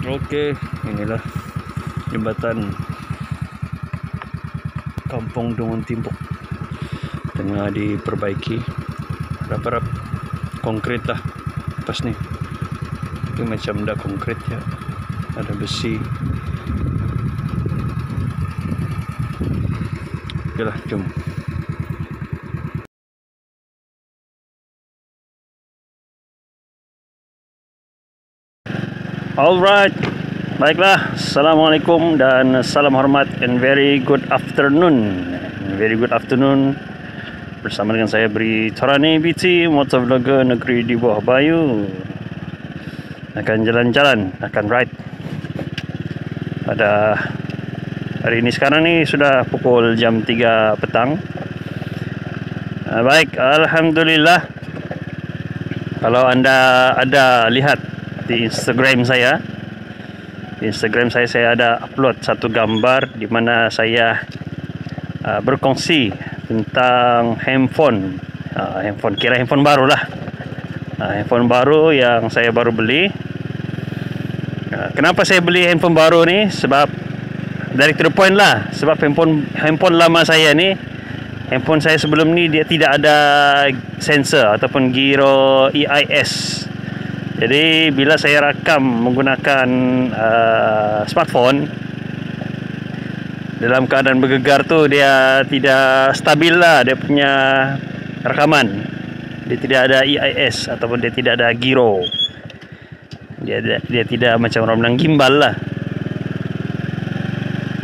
Oke, inilah jembatan Kampung Dungun Timbuk, tengah diperbaiki, harap-harap konkret lah pas nih. Itu macam dah konkret ya, ada besi. Oke lah, jom. Alright, baiklah. Assalamualaikum dan salam hormat and very good afternoon. Very good afternoon. Bersama dengan saya Bri Torani BT, motovlogger negeri di bawah Bayu. Akan jalan-jalan, akan ride. Pada hari ini sekarang ni sudah pukul jam 3 petang. Baik, alhamdulillah. Kalau anda ada lihat di Instagram saya, saya ada upload satu gambar di mana saya berkongsi tentang handphone, kira handphone baru lah, handphone baru yang saya baru beli. Kenapa saya beli handphone baru ni? Sebab dari to the point lah, sebab handphone lama saya ni, handphone saya sebelum ni dia tidak ada sensor ataupun giro EIS. Jadi bila saya rakam menggunakan smartphone dalam keadaan bergegar tu, dia tidak stabil lah dia punya rakaman. Dia tidak ada EIS ataupun dia tidak ada giro. Dia tidak macam orang bilang gimbal lah.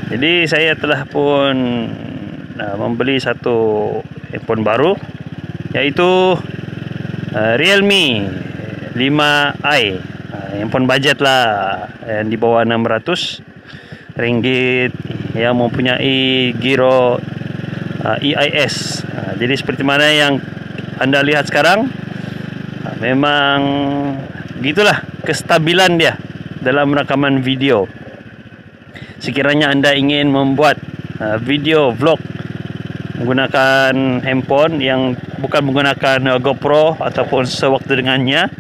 Jadi saya telah pun membeli satu handphone baru, iaitu Realme 5i, handphone budget lah, yang di bawah 600 ringgit, yang mempunyai giro EIS. Jadi seperti mana yang anda lihat sekarang, memang begitulah kestabilan dia dalam rakaman video. Sekiranya anda ingin membuat video vlog menggunakan handphone yang bukan menggunakan GoPro ataupun sewaktu dengannya,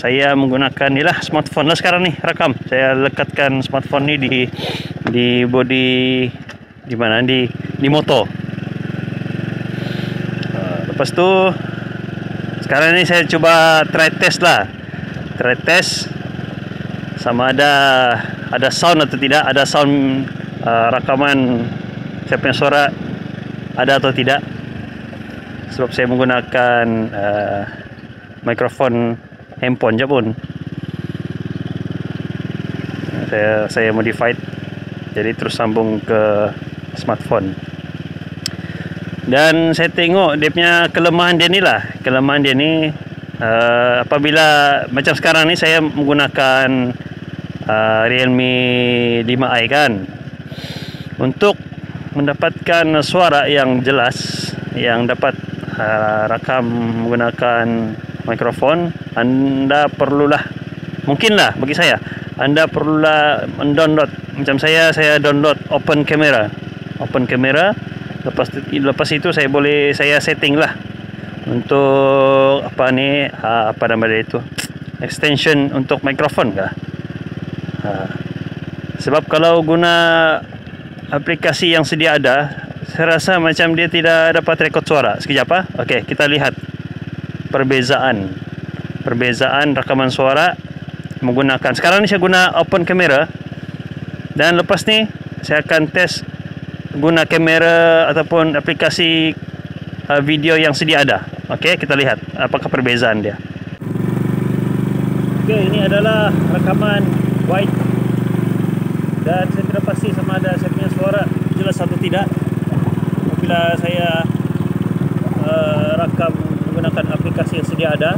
saya menggunakan inilah smartphone lah sekarang ni rakam. Saya lekatkan smartphone ni di body, di mana, di motor. Lepas tu sekarang ni saya cuba try test sama ada sound atau tidak, ada sound rakaman saya punya suara ada atau tidak. Sebab saya menggunakan mikrofon handphone je pun. Saya modified, jadi terus sambung ke smartphone. Dan saya tengok dia punya kelemahan dia ni lah. Kelemahan dia ni, apabila macam sekarang ni saya menggunakan Realme 5i kan, untuk mendapatkan suara yang jelas, yang dapat rakam menggunakan mikrofon, anda perlulah, mungkinlah bagi saya, anda perlulah mendownload, macam saya download open camera. Lepas itu saya setting lah untuk apa nama dia itu, extension untuk mikrofon kah. Sebab kalau guna aplikasi yang sedia ada, saya rasa macam dia tidak dapat rekod suara. Sekejap okey, kita lihat perbezaan rakaman suara menggunakan. Sekarang ni saya guna open camera, dan lepas ni saya akan test guna kamera ataupun aplikasi video yang sedia ada. Okey, kita lihat apakah perbezaan dia. Okey, ini adalah rakaman wide, dan saya tidak pasti sama ada saya punya suara jelas atau tidak apabila saya rakam menggunakan aplikasi yang sedia ada.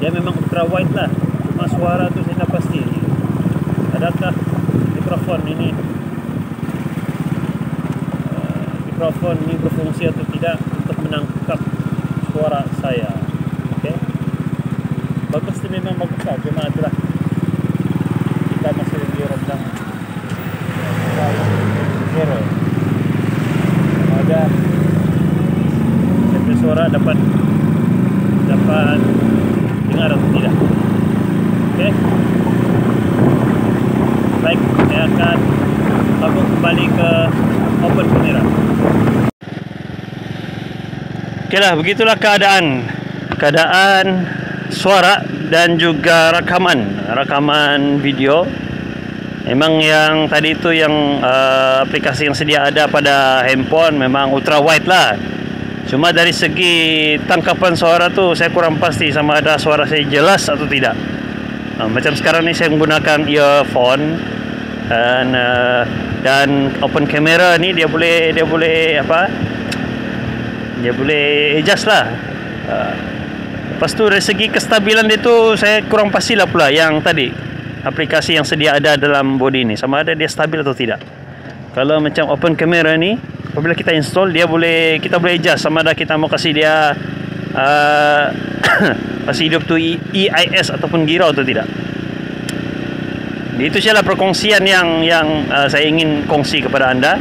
Dia memang ultra wide lah, cuma suara tu saya tak pasti adakah mikrofon ini berfungsi atau tidak untuk menangkap suara saya. Okey, bagus tu, memang bagus lah, cuma itulah kita masih lebih rendah zero. Ada saya punya suara dapat dengar atau tidak. Okey, kembali ke open kamera. Okeylah, begitulah keadaan suara dan juga rakaman video. Memang yang tadi itu yang aplikasi yang sedia ada pada handphone memang ultra wide lah. Cuma dari segi tangkapan suara tu saya kurang pasti sama ada suara saya jelas atau tidak. Macam sekarang ni saya menggunakan earphone dan open camera ni dia boleh adjust lah. Lepas tu dari segi kestabilan dia tu saya kurang pastilah pula yang tadi aplikasi yang sedia ada dalam body ni sama ada dia stabil atau tidak. Kalau macam open camera ni apabila kita install kita boleh adjust sama ada kita mau kasih dia masih hidup tu EIS ataupun girau atau tidak. Itu sajalah perkongsian yang saya ingin kongsi kepada anda.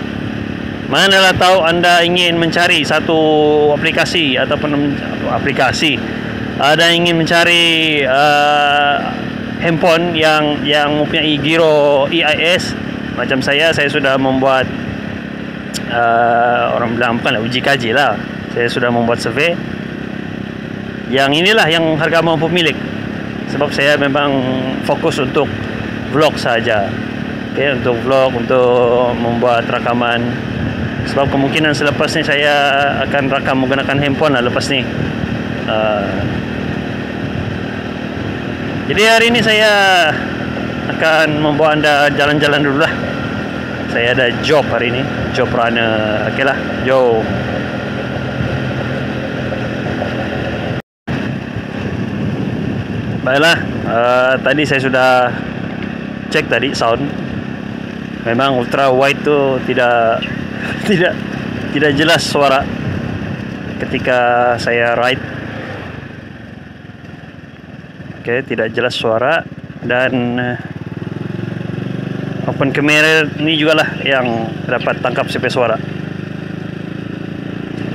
Manalah tahu anda ingin mencari satu aplikasi ataupun aplikasi, ada ingin mencari handphone yang mempunyai giro EIS macam saya sudah membuat orang bilang bukanlah uji kaji lah. Saya sudah membuat survei. Yang inilah yang harga mampu milik. Sebab saya memang fokus untuk vlog saja. Okay, untuk vlog, untuk membuat rakaman. Sebab kemungkinan selepas ni saya akan rakam menggunakan handphone lah lepas ni. Jadi hari ini saya akan membawa anda jalan-jalan dulu lah. Saya ada job hari ini, job runner. Okey lah, jom. Baiklah, tadi saya sudah cek tadi sound. Memang ultra wide tu tidak jelas suara ketika saya ride. Okey, tidak jelas suara dan open camera ni jugalah yang dapat tangkap sampai suara.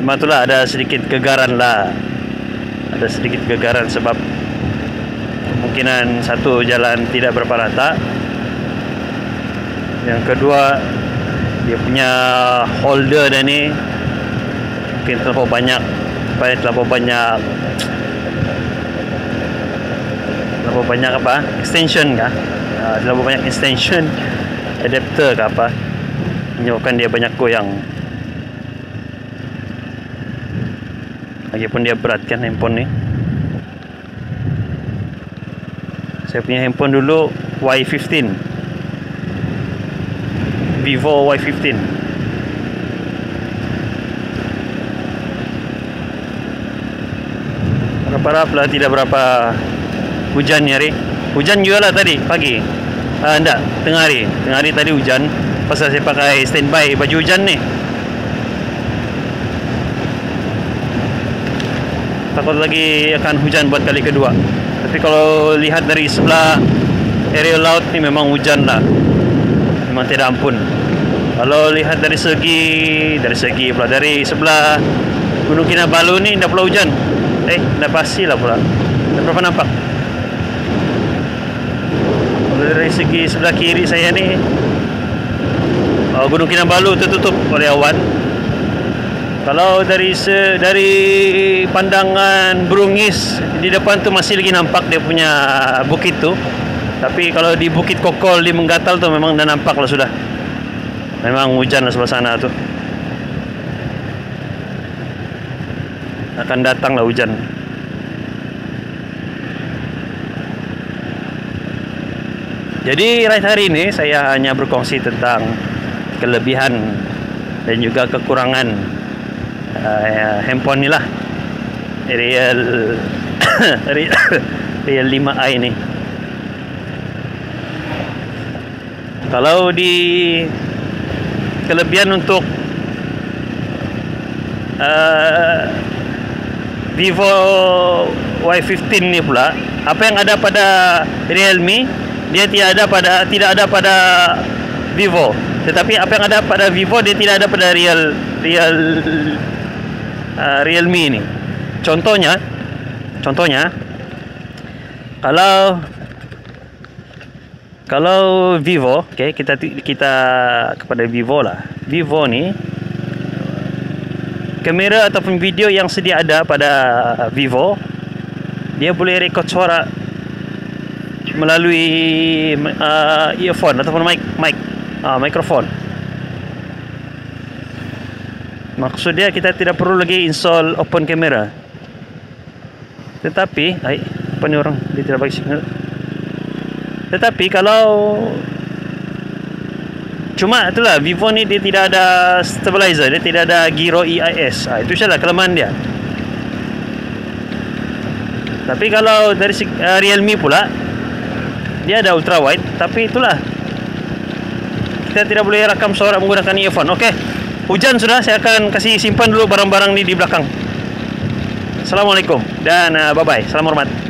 Cuma itulah ada sedikit gegaran lah. Ada sedikit gegaran sebab kemungkinan satu jalan tidak berapa rata. Yang kedua dia punya holder dan ni mungkin terlalu banyak apa extension kah, terlalu banyak extension adapter ke apa menyebabkan dia banyak goyang. Lagipun dia berat kan handphone ni. Saya punya handphone dulu Y15, Vivo Y15. Harap-harap lah tidak berapa hujan ni hari. Hujan juga lah tadi pagi. Enggak, tengah hari tadi hujan. Pasal saya pakai standby baju hujan ni. Takut lagi akan hujan buat kali kedua. Tapi kalau lihat dari sebelah area laut ni memang hujan lah. Memang tidak ampun. Kalau lihat dari sebelah Gunung Kinabalu ni dah pula hujan. Dah pasti lah pula. Dah berapa nampak? Dari segi sebelah kiri saya ni Gunung Kinabalu tertutup oleh awan. Kalau dari pandangan Brungis di depan tu masih lagi nampak dia punya bukit tu. Tapi kalau di Bukit Kokol di Menggatal tu memang dah nampak lah sudah. Memang hujan lah sebelah sana tu. Akan datang lah hujan. Jadi hari ini saya hanya berkongsi tentang kelebihan dan juga kekurangan handphone ni lah, Real 5i ni. Kalau di kelebihan untuk Vivo Y15 ni pula, apa yang ada pada Realme dia tidak ada pada Vivo. Tetapi apa yang ada pada Vivo dia tidak ada pada Realme ni. Contohnya kalau Kalau Vivo, okay, kita kepada Vivo lah. Vivo ni kamera ataupun video yang sedia ada pada Vivo, dia boleh rekod suara melalui earphone ataupun mikrofon. Maksudnya kita tidak perlu lagi install open camera. Tetapi, apa ni orang? Dia tidak bagi signal. Tetapi kalau cuma itulah, Vivo ni dia tidak ada stabilizer, dia tidak ada gyro EIS. Itu sajalah kelemahan dia. Tapi kalau dari Realme pula, dia ada ultra wide, tapi itulah, kita tidak boleh rakam suara menggunakan earphone. Okey. Hujan sudah, saya akan kasih simpan dulu barang-barang ni di belakang. Assalamualaikum dan bye-bye. Salam hormat.